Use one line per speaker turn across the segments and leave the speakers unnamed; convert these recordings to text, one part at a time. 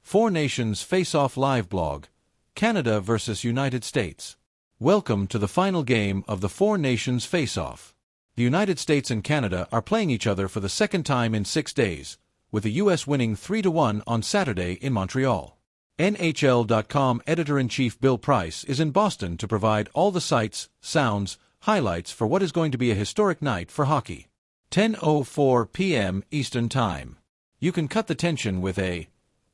Four Nations Face-Off live blog, Canada versus United States. Welcome to the final game of the Four Nations Face-Off. The United States and Canada are playing each other for the second time in 6 days, with the U.S. winning 3-1 on Saturday in Montreal. NHL.com editor-in-chief Bill Price is in Boston to provide all the sights, sounds, highlights for what is going to be a historic night for hockey. 10:04 p.m. Eastern Time. You can cut the tension with a,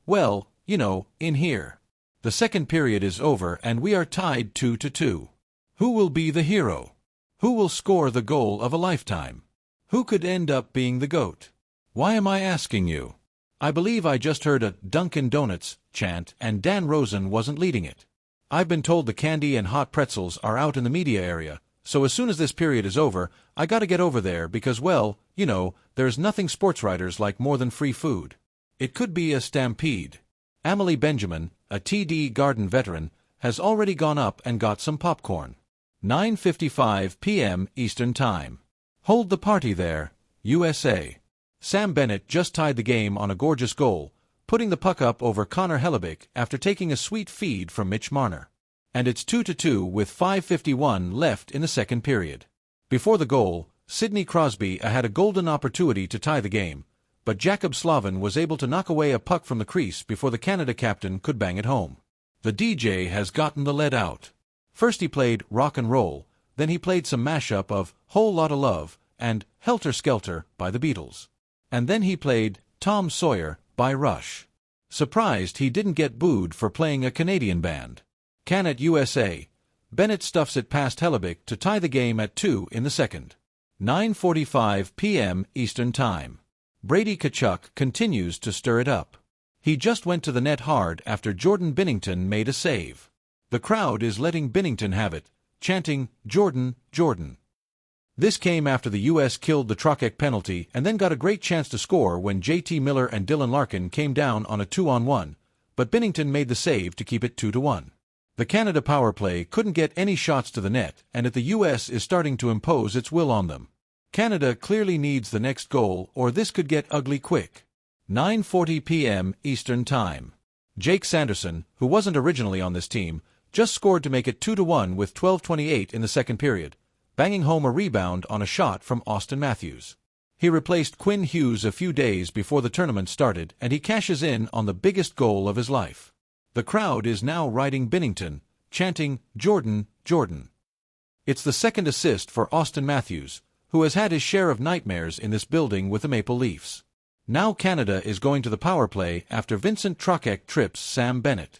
well, you know, in here. The second period is over and we are tied 2-2. Who will be the hero? Who will score the goal of a lifetime? Who could end up being the GOAT? Why am I asking you? I believe I just heard a Dunkin' Donuts chant and Dan Rosen wasn't leading it. I've been told the candy and hot pretzels are out in the media area, so as soon as this period is over, I gotta get over there because, well, you know, there's nothing sports writers like more than free food. It could be a stampede. Amelie Benjamin, a TD Garden veteran, has already gone up and got some popcorn. 9:55 p.m. Eastern Time. Hold the party there, USA. Sam Bennett just tied the game on a gorgeous goal, putting the puck up over Connor Hellebuyck after taking a sweet feed from Mitch Marner. And it's 2-2 with 5:51 left in the second period. Before the goal, Sidney Crosby had a golden opportunity to tie the game, but Jacob Slavin was able to knock away a puck from the crease before the Canada captain could bang it home. The DJ has gotten the lead out. First he played Rock and Roll, then he played some mashup of Whole Lotta Love and Helter Skelter by the Beatles. And then he played Tom Sawyer by Rush. Surprised he didn't get booed for playing a Canadian band. Can it USA? Bennett stuffs it past Hellebuyck to tie the game at 2 in the second. 9:45 p.m. Eastern Time. Brady Tkachuk continues to stir it up. He just went to the net hard after Jordan Binnington made a save. The crowd is letting Binnington have it, chanting, "Jordan, Jordan." This came after the U.S. killed the Trocheck penalty and then got a great chance to score when J.T. Miller and Dylan Larkin came down on a 2-on-1, but Binnington made the save to keep it 2-1. The Canada power play couldn't get any shots to the net, and the U.S. is starting to impose its will on them. Canada clearly needs the next goal or this could get ugly quick. 9:40 p.m. Eastern Time. Jake Sanderson, who wasn't originally on this team, just scored to make it 2-1 with 12:28 in the second period, banging home a rebound on a shot from Austin Matthews. He replaced Quinn Hughes a few days before the tournament started and he cashes in on the biggest goal of his life. The crowd is now riding Binnington, chanting, "Jordan, Jordan." It's the second assist for Austin Matthews, who has had his share of nightmares in this building with the Maple Leafs. Now Canada is going to the power play after Vincent Trocheck trips Sam Bennett.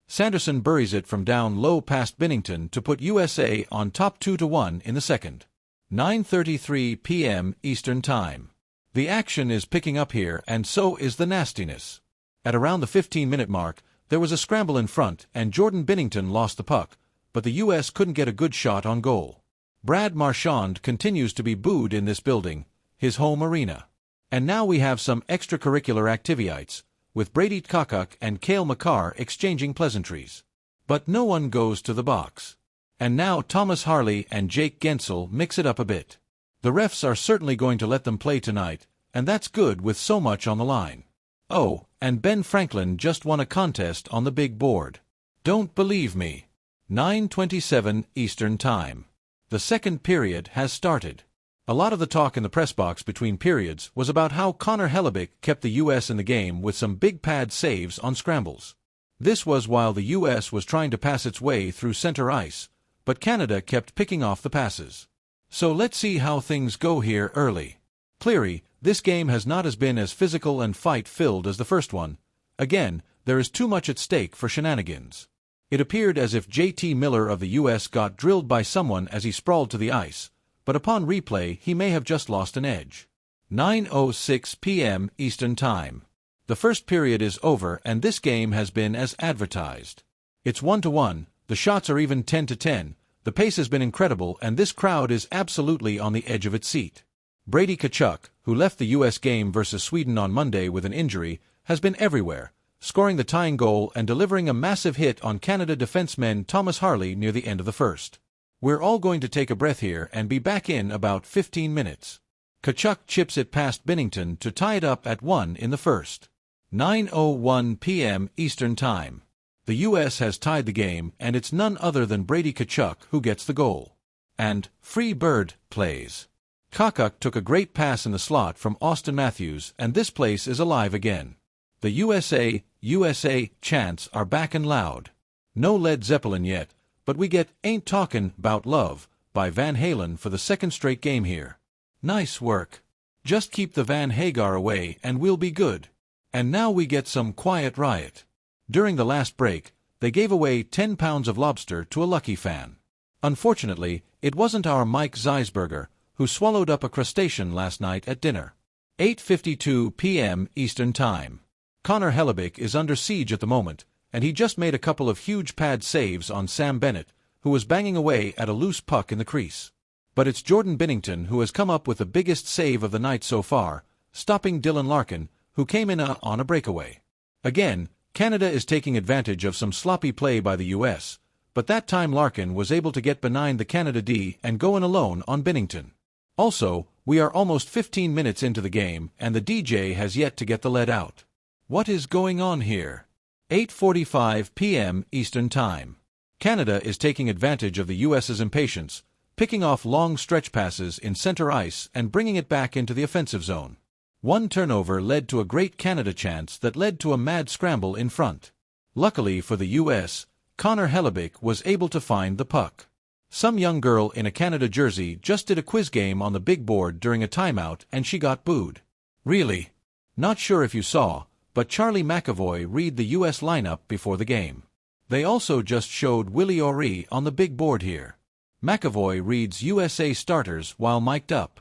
Sanderson buries it from down low past Binnington to put USA on top 2-1 in the second. 9:33 p.m. Eastern Time. The action is picking up here and so is the nastiness. At around the 15-minute mark, there was a scramble in front and Jordan Binnington lost the puck, but the U.S. couldn't get a good shot on goal. Brad Marchand continues to be booed in this building, his home arena. And now we have some extracurricular activities, with Brady Tkachuk and Cale Makar exchanging pleasantries. But no one goes to the box. And now Thomas Harley and Jake Guentzel mix it up a bit. The refs are certainly going to let them play tonight, and that's good with so much on the line. Oh, and Ben Franklin just won a contest on the big board. Don't believe me. 9:27 Eastern Time. The second period has started. A lot of the talk in the press box between periods was about how Connor Hellebuyck kept the U.S. in the game with some big pad saves on scrambles. This was while the U.S. was trying to pass its way through center ice, but Canada kept picking off the passes. So let's see how things go here early. Clearly, this game has not been as physical and fight-filled as the first one. Again, there is too much at stake for shenanigans. It appeared as if J.T. Miller of the U.S. got drilled by someone as he sprawled to the ice, but upon replay he may have just lost an edge. 9:06 p.m. Eastern Time. The first period is over and this game has been as advertised. It's 1-1, the shots are even 10-10, the pace has been incredible and this crowd is absolutely on the edge of its seat. Brady Tkachuk, who left the U.S. game versus Sweden on Monday with an injury, has been everywhere, scoring the tying goal and delivering a massive hit on Canada defenseman Thomas Harley near the end of the first. We're all going to take a breath here and be back in about 15 minutes. Tkachuk chips it past Binnington to tie it up at 1 in the first. 9:01 p.m. Eastern Time. The U.S. has tied the game, and it's none other than Brady Tkachuk who gets the goal. And Free Bird plays. Tkachuk took a great pass in the slot from Austin Matthews, and this place is alive again. The USA chants are back and loud. No Led Zeppelin yet, but we get Ain't Talkin' 'Bout Love by Van Halen for the second straight game here. Nice work. Just keep the Van Hagar away and we'll be good. And now we get some Quiet Riot. During the last break, they gave away 10 pounds of lobster to a lucky fan. Unfortunately, it wasn't our Mike Zeisberger, who swallowed up a crustacean last night at dinner. 8:52 p.m. Eastern Time. Connor Hellebuyck is under siege at the moment, and he just made a couple of huge pad saves on Sam Bennett, who was banging away at a loose puck in the crease. But it's Jordan Binnington who has come up with the biggest save of the night so far, stopping Dylan Larkin, who came in on a breakaway. Again, Canada is taking advantage of some sloppy play by the U.S., but that time Larkin was able to get behind the Canada D and go in alone on Binnington. Also, we are almost 15 minutes into the game, and the DJ has yet to get the lead out. What is going on here? 8:45 p.m. Eastern Time. Canada is taking advantage of the U.S.'s impatience, picking off long stretch passes in center ice and bringing it back into the offensive zone. One turnover led to a great Canada chance that led to a mad scramble in front. Luckily for the U.S., Connor Hellebuyck was able to find the puck. Some young girl in a Canada jersey just did a quiz game on the big board during a timeout and she got booed. Really? Not sure if you saw, but Charlie McAvoy read the U.S. lineup before the game. They also just showed Willie O'Ree on the big board here. McAvoy reads USA starters while mic'd up.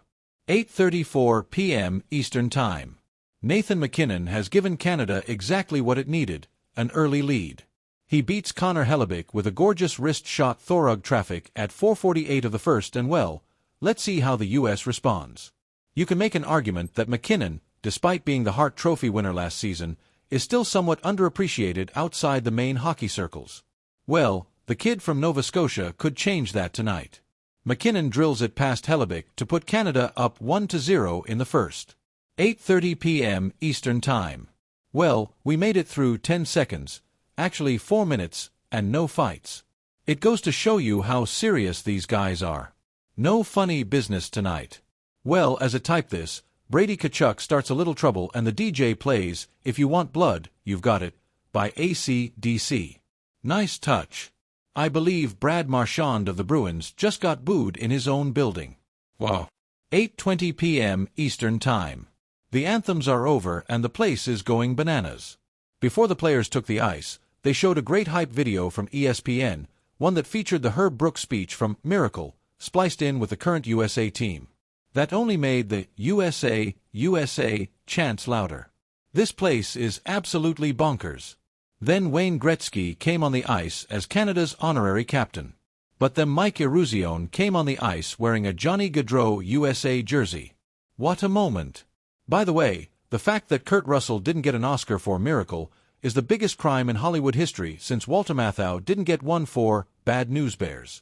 8:34 p.m. Eastern Time. Nathan MacKinnon has given Canada exactly what it needed, an early lead. He beats Connor Hellebuyck with a gorgeous wrist shot Thorug traffic at 4:48 of the first, and well, let's see how the U.S. responds. You can make an argument that MacKinnon, despite being the Hart Trophy winner last season, is still somewhat underappreciated outside the main hockey circles. Well, the kid from Nova Scotia could change that tonight. MacKinnon drills it past Hellebuyck to put Canada up 1-0 in the first. 8:30 p.m. Eastern Time. Well, we made it through 10 seconds, actually 4 minutes, and no fights. It goes to show you how serious these guys are. No funny business tonight. Well, as I type this, Brady Tkachuk starts a little trouble and the DJ plays If You Want Blood, You've Got It, by AC/DC. Nice touch. I believe Brad Marchand of the Bruins just got booed in his own building. Wow. 8:20 p.m. Eastern Time. The anthems are over and the place is going bananas. Before the players took the ice, they showed a great hype video from ESPN, one that featured the Herb Brooks speech from Miracle, spliced in with the current USA team. That only made the USA chants louder. This place is absolutely bonkers. Then Wayne Gretzky came on the ice as Canada's honorary captain. But then Mike Eruzione came on the ice wearing a Johnny Gaudreau USA jersey. What a moment! By the way, the fact that Kurt Russell didn't get an Oscar for Miracle is the biggest crime in Hollywood history since Walter Matthau didn't get one for Bad News Bears.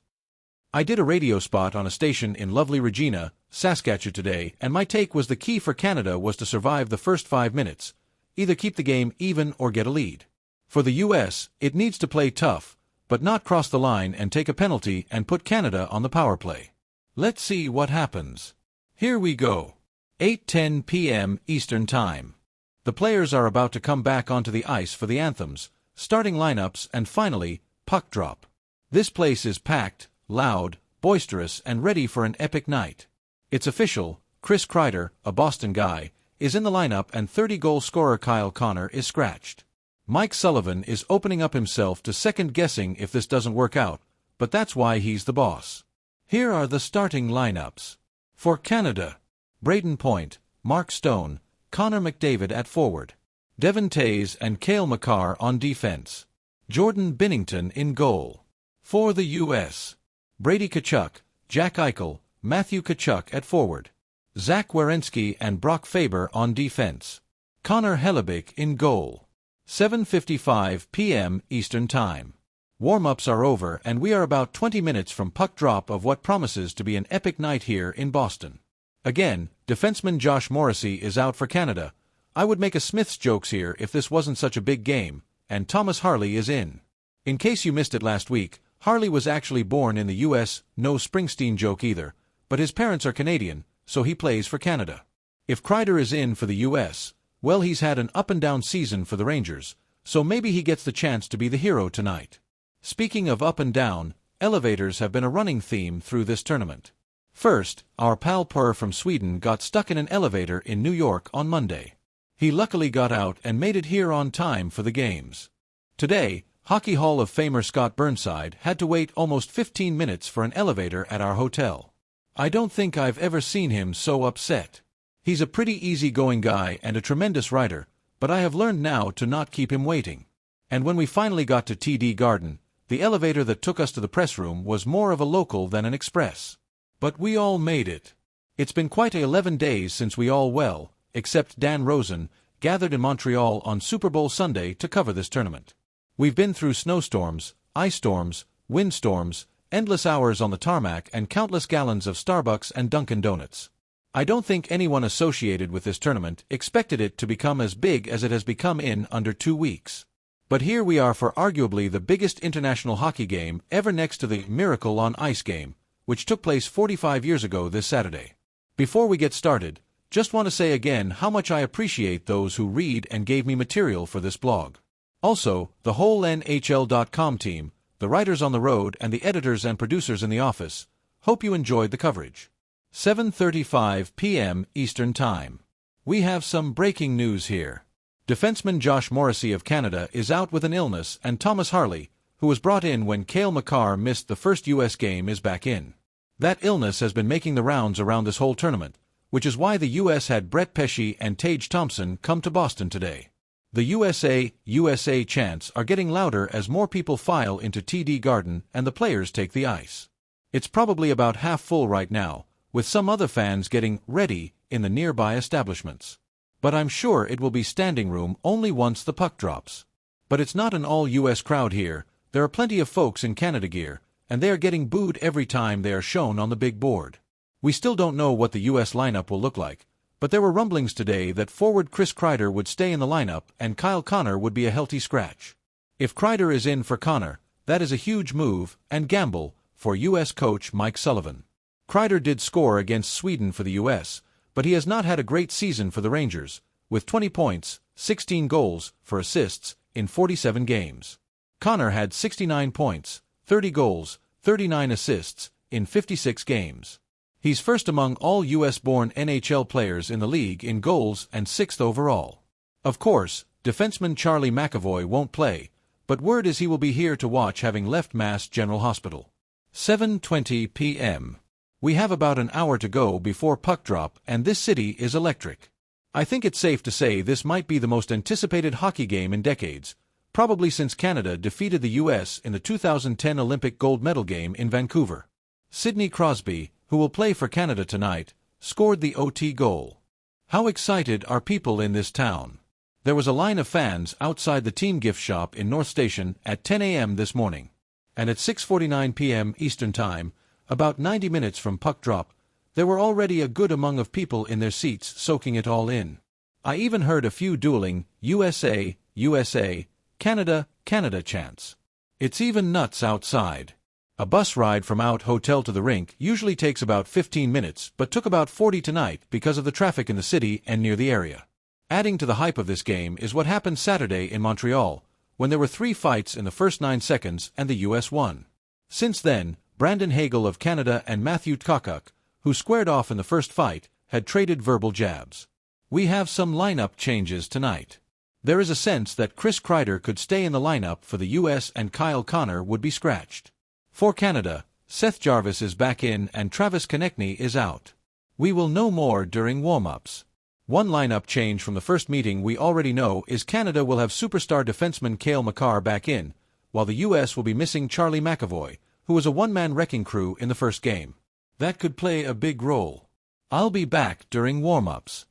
I did a radio spot on a station in lovely Regina, Saskatchewan today, and my take was the key for Canada was to survive the first 5 minutes, either keep the game even or get a lead. For the U.S., it needs to play tough, but not cross the line and take a penalty and put Canada on the power play. Let's see what happens. Here we go. 8:10 p.m. Eastern Time. The players are about to come back onto the ice for the anthems, starting lineups, and finally, puck drop. This place is packed, loud, boisterous, and ready for an epic night. It's official, Chris Kreider, a Boston guy, is in the lineup and 30-goal scorer Kyle Connor is scratched. Mike Sullivan is opening up himself to second-guessing if this doesn't work out, but that's why he's the boss. Here are the starting lineups. For Canada, Braden Point, Mark Stone, Connor McDavid at forward, Devon Toews and Cale Makar on defense, Jordan Binnington in goal. For the U.S., Brady Tkachuk, Jack Eichel, Matthew Tkachuk at forward, Zach Werenski and Brock Faber on defense, Connor Hellebuyck in goal. 7:55 p.m. Eastern Time. Warm-ups are over and we are about 20 minutes from puck drop of what promises to be an epic night here in Boston. Again, defenseman Josh Morrissey is out for Canada, I would make a Smith's jokes here if this wasn't such a big game, and Thomas Harley is in. In case you missed it last week, Harley was actually born in the US, no Springsteen joke either, but his parents are Canadian, so he plays for Canada. If Kreider is in for the US, well, he's had an up-and-down season for the Rangers, so maybe he gets the chance to be the hero tonight. Speaking of up and down, elevators have been a running theme through this tournament. First, our pal Per from Sweden got stuck in an elevator in New York on Monday. He luckily got out and made it here on time for the games. Today, Hockey Hall of Famer Scott Burnside had to wait almost 15 minutes for an elevator at our hotel. I don't think I've ever seen him so upset. He's a pretty easygoing guy and a tremendous writer, but I have learned now to not keep him waiting. And when we finally got to TD Garden, the elevator that took us to the press room was more of a local than an express. But we all made it. It's been quite 11 days since we all, well, except Dan Rosen, gathered in Montreal on Super Bowl Sunday to cover this tournament. We've been through snowstorms, ice storms, windstorms, endless hours on the tarmac and countless gallons of Starbucks and Dunkin' Donuts. I don't think anyone associated with this tournament expected it to become as big as it has become in under 2 weeks. But here we are for arguably the biggest international hockey game ever, next to the Miracle on Ice game, which took place 45 years ago this Saturday. Before we get started, just want to say again how much I appreciate those who read and gave me material for this blog. Also, the whole NHL.com team, the writers on the road and the editors and producers in the office, hope you enjoyed the coverage. 7:35 p.m. Eastern Time. We have some breaking news here. Defenseman Josh Morrissey of Canada is out with an illness, and Thomas Harley, who was brought in when Cale Makar missed the first U.S. game, is back in. That illness has been making the rounds around this whole tournament, which is why the U.S. had Brett Pesce and Tage Thompson come to Boston today. The USA chants are getting louder as more people file into TD Garden and the players take the ice. It's probably about half full right now, with some other fans getting ready in the nearby establishments. But I'm sure it will be standing room only once the puck drops. But it's not an all-U.S. crowd here. There are plenty of folks in Canada gear, and they are getting booed every time they are shown on the big board. We still don't know what the U.S. lineup will look like, but there were rumblings today that forward Chris Kreider would stay in the lineup and Kyle Connor would be a healthy scratch. If Kreider is in for Connor, that is a huge move and gamble for U.S. coach Mike Sullivan. Kreider did score against Sweden for the U.S., but he has not had a great season for the Rangers, with 20 points, 16 goals for assists in 47 games. Connor had 69 points, 30 goals, 39 assists in 56 games. He's first among all U.S.-born NHL players in the league in goals and 6th overall. Of course, defenseman Charlie McAvoy won't play, but word is he will be here to watch, having left Mass General Hospital. 7:20 p.m. We have about an hour to go before puck drop, and this city is electric. I think it's safe to say this might be the most anticipated hockey game in decades, probably since Canada defeated the U.S. in the 2010 Olympic gold medal game in Vancouver. Sidney Crosby, who will play for Canada tonight, scored the OT goal. How excited are people in this town? There was a line of fans outside the team gift shop in North Station at 10 a.m. this morning. And at 6:49 p.m. Eastern Time, about 90 minutes from puck drop, there were already a good among of people in their seats soaking it all in. I even heard a few dueling USA, USA, Canada, Canada chants. It's even nuts outside. A bus ride from out hotel to the rink usually takes about 15 minutes, but took about 40 tonight because of the traffic in the city and near the area. Adding to the hype of this game is what happened Saturday in Montreal, when there were 3 fights in the first 9 seconds and the U.S. won. Since then, Brandon Hagel of Canada and Matthew Tkachuk, who squared off in the first fight, had traded verbal jabs. We have some lineup changes tonight. There is a sense that Chris Kreider could stay in the lineup for the U.S. and Kyle Connor would be scratched. For Canada, Seth Jarvis is back in and Travis Konechny is out. We will know more during warm-ups. One lineup change from the first meeting we already know is Canada will have superstar defenseman Cale Makar back in, while the U.S. will be missing Charlie McAvoy, who was a one-man wrecking crew in the first game. That could play a big role. I'll be back during warm-ups.